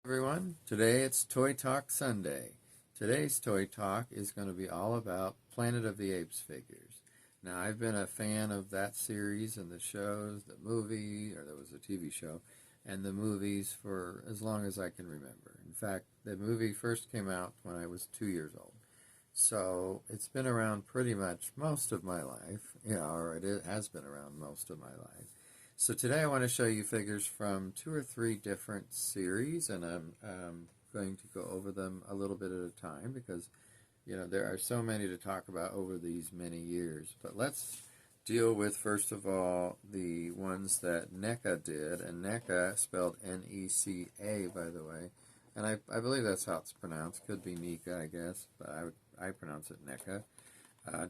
Everyone, today it's Toy Talk Sunday. Today's Toy Talk is going to be all about Planet of the Apes figures. Now, I've been a fan of that series and the shows, the movie, or there was a TV show, and the movies for as long as I can remember. In fact, the movie first came out when I was 2 years old. So it's been around pretty much most of my life, or it has been around most of my life. So today I want to show you figures from 2 or 3 different series, and I'm going to go over them a little bit at a time because, there are so many to talk about over these many years. But let's deal with, first of all, the ones that Neca did, and Neca, spelled N-E-C-A, by the way, and I believe that's how it's pronounced. Could be Nika, I guess, but I pronounce it Neca.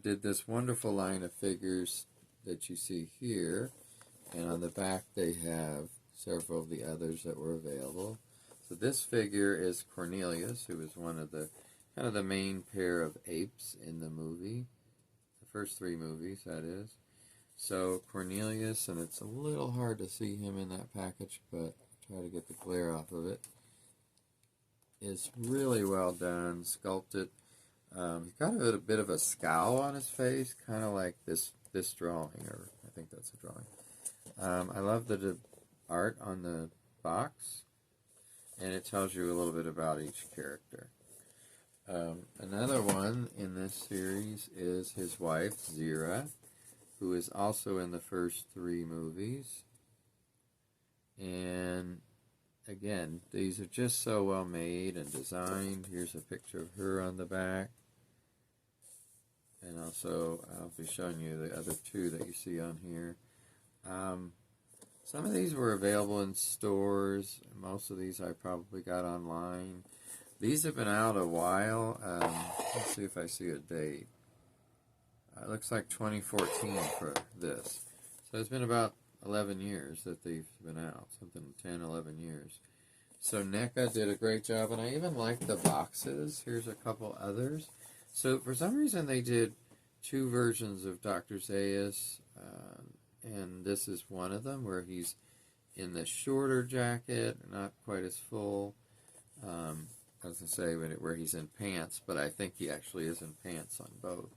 Did this wonderful line of figures that you see here. And on the back they have several of the others that were available. So this figure is Cornelius, who is one of the kind of the main pair of apes in the movie. The first 3 movies, that is. So Cornelius, and it's a little hard to see him in that package, but try to get the glare off of it. Is really well done, sculpted. He's got a bit of a scowl on his face, kind of like this drawing, or I think that's a drawing. I love the art on the box, and it tells you a little bit about each character. Another one in this series is his wife, Zira, who is also in the first 3 movies. And again, these are just so well made and designed. Here's a picture of her on the back. And also, I'll be showing you the other 2 that you see on here. Some of these were available in stores. Most of these I probably got online. These have been out a while. Let's see if I see a date. It looks like 2014 for this. So it's been about 11 years that they've been out. Something 10, 11 years. So NECA did a great job, and I even like the boxes. Here's a couple others. So for some reason they did 2 versions of Dr. Zaius, and this is one of them where he's in the shorter jacket, not quite as full. I was going to say where he's in pants, but I think he actually is in pants on both.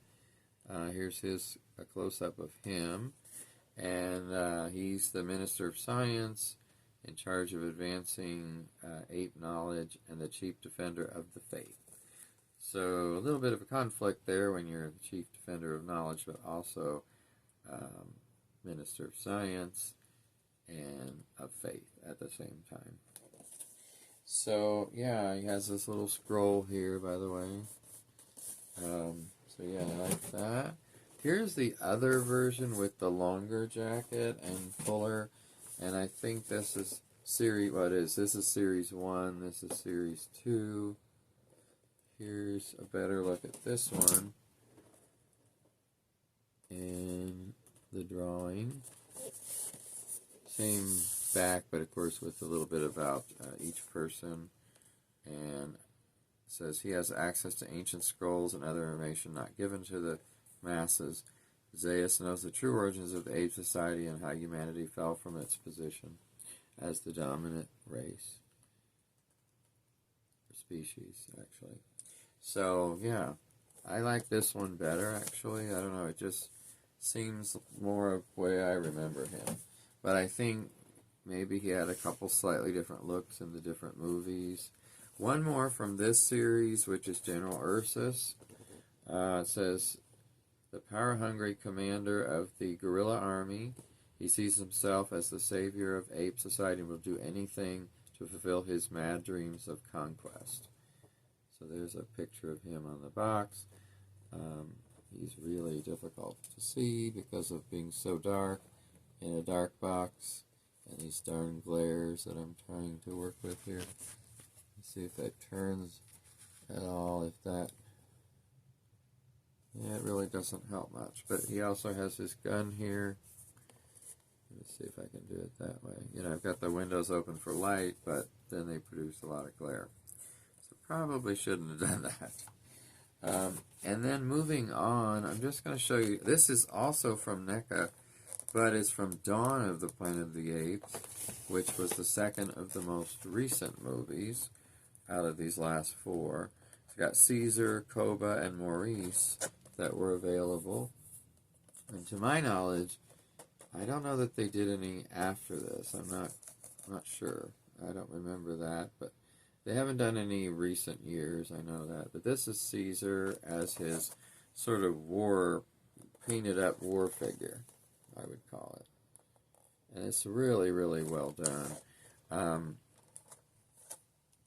Here's a close-up of him, and he's the Minister of Science in charge of advancing ape knowledge and the chief defender of the faith. So a little bit of a conflict there when you're the chief defender of knowledge, but also Minister of Science and of faith at the same time. So yeah, he has this little scroll here, by the way. So yeah, I like that. Here's the other version with the longer jacket and fuller, and I think this is series. This is series 1. This is series 2. Here's a better look at this one. And the drawing. Same back, but of course with a little bit about each person. And it says he has access to ancient scrolls and other information not given to the masses. Zaius knows the true origins of the ape society and how humanity fell from its position as the dominant race. Or species, actually. So, yeah. I like this one better, actually. I don't know, it just seems more of the way I remember him. But I think maybe he had a couple slightly different looks in the different movies. One more from this series, which is General Ursus. It says, the power-hungry commander of the guerrilla army. He sees himself as the savior of ape society and will do anything to fulfill his mad dreams of conquest. So there's a picture of him on the box. He's really difficult to see because of being so dark in a dark box and these darn glares that I'm trying to work with here. Let's see if that turns at all, if that... Yeah, it really doesn't help much. But he also has his gun here. Let's see if I can do it that way. I've got the windows open for light, but then they produce a lot of glare. So probably shouldn't have done that. And then moving on, I'm just going to show you, this is also from NECA, but it's from Dawn of the Planet of the Apes, which was the second of the most recent movies out of these last four. It's got Caesar, Koba, and Maurice that were available. And to my knowledge, I don't know that they did any after this. I'm not sure. I don't remember that, but they haven't done any recent years. I know that. But this is Caesar as his sort of painted up war figure, I would call it. And it's really, really well done.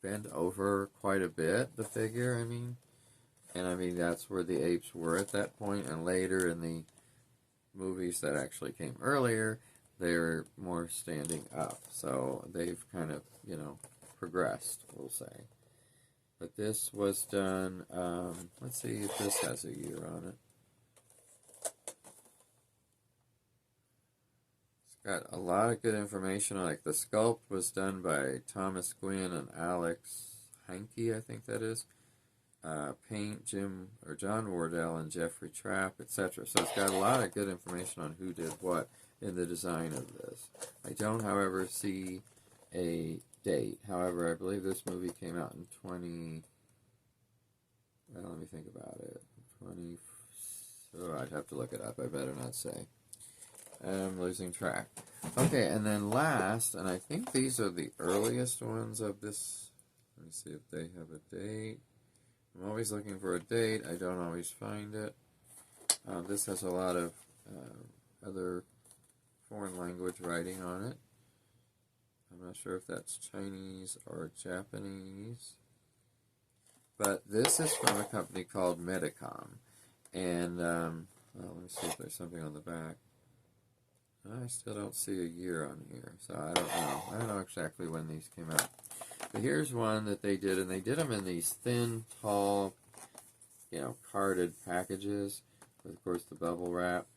Bent over quite a bit, the figure, I mean. And I mean, that's where the apes were at that point. And later in the movies that actually came earlier, they're more standing up. So they've kind of, progressed, we'll say. But this was done, let's see if this has a year on it. Got a lot of good information. Like the sculpt was done by Thomas Gwynn and Alex Hankey, I think that is. Paint John Wardell and Jeffrey Trapp, etc. So it's got a lot of good information on who did what in the design of this. I don't, however, see a date. However, I believe this movie came out in well, let me think about it. I'd have to look it up. I better not say. I'm losing track. Okay, and then last, and I think these are the earliest ones of this. Let me see if they have a date. I'm always looking for a date. I don't always find it. This has a lot of other foreign language writing on it. I'm not sure if that's Chinese or Japanese. But this is from a company called Medicom. And, well, let me see if there's something on the back. I still don't see a year on here, so I don't know. I don't know exactly when these came out. But here's one that they did, and they did them in these thin, tall, carded packages with, of course, the bubble wrap,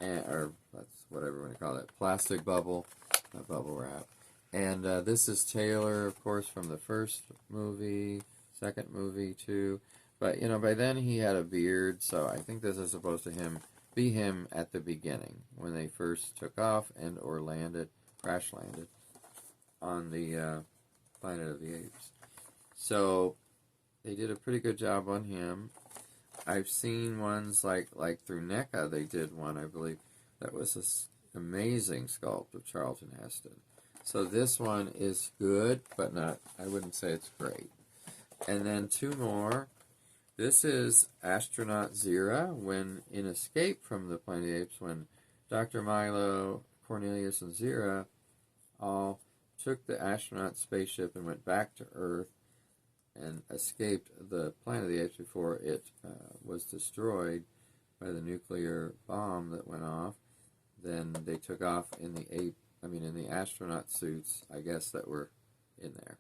or that's whatever you want to call it, plastic bubble, not bubble wrap. And this is Taylor, of course, from the first movie, second movie, too. But, by then he had a beard, so I think this is supposed to be him at the beginning when they first took off and or crash landed on the Planet of the Apes. So they did a pretty good job on him. I've seen ones like through NECA, they did one, I believe, that was an amazing sculpt of Charlton Heston. So this one is good, but I wouldn't say it's great. And then two more. This is Astronaut Zira, when in Escape from the Planet of the Apes, when Dr. Milo, Cornelius, and Zira all took the astronaut spaceship and went back to Earth and escaped the Planet of the Apes before it was destroyed by the nuclear bomb that went off. Then they took off in the astronaut suits, I guess, that were in there.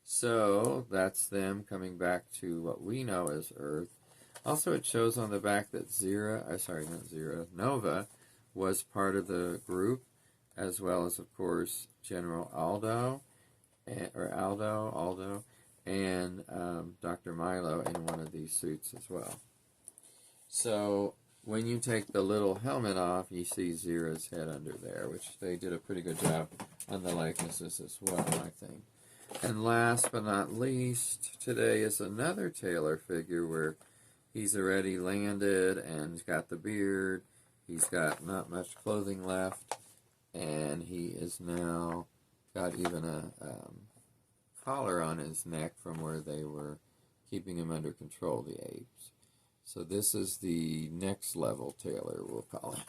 So that's them coming back to what we know as Earth. Also, it shows on the back that Nova was part of the group, as well as, of course, General Aldo, and Dr. Milo in one of these suits as well. So when you take the little helmet off, you see Zira's head under there, which they did a pretty good job on the likenesses as well, I think. And last but not least, today is another Taylor figure where he's already landed and he's got the beard. He's got not much clothing left, and he is now got even a collar on his neck from where they were keeping him under control, the apes. So this is the next level Taylor, we'll call it.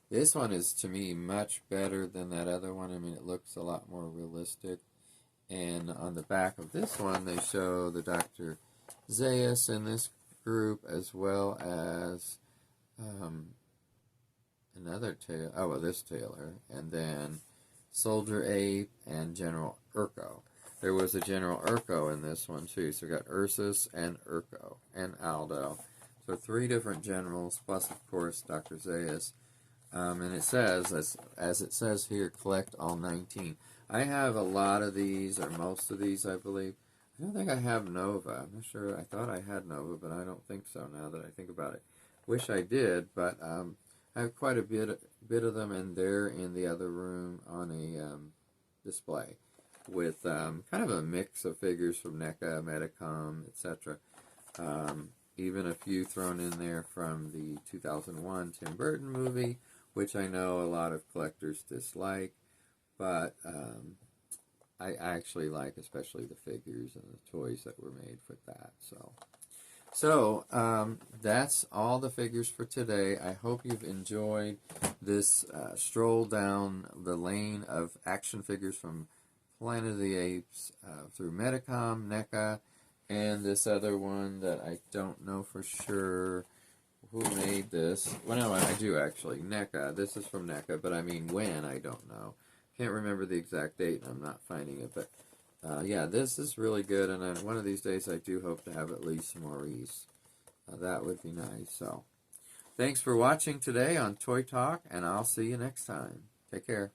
This one is, to me, much better than that other one. I mean, it looks a lot more realistic. And on the back of this one, they show the Dr. Zaius in this group, as well as this Taylor, and then Soldier Ape and General Urko. There was a General Urko in this one, too. So we got Ursus and Urko and Aldo. So 3 different generals, plus, of course, Dr. Zaius. And it says, as it says here, collect all 19. I have a lot of these, or most of these, I believe. I don't think I have Nova. I'm not sure. I thought I had Nova, but I don't think so now that I think about it. Wish I did, but I have quite a bit of them, and they're in the other room on a display with kind of a mix of figures from Neca, Medicom, etc. Even a few thrown in there from the 2001 Tim Burton movie, which I know a lot of collectors dislike, but I actually like especially the figures and the toys that were made with that. So that's all the figures for today. I hope you've enjoyed this stroll down the lane of action figures from Planet of the Apes through Medicom, NECA, and this other one that I don't know for sure who made this. Well, no, I do actually. NECA. This is from NECA, but I mean when, I don't know. Can't remember the exact date, and I'm not finding it, but yeah, this is really good, and one of these days I do hope to have at least Maurice. That would be nice. So, thanks for watching today on Toy Talk, and I'll see you next time. Take care.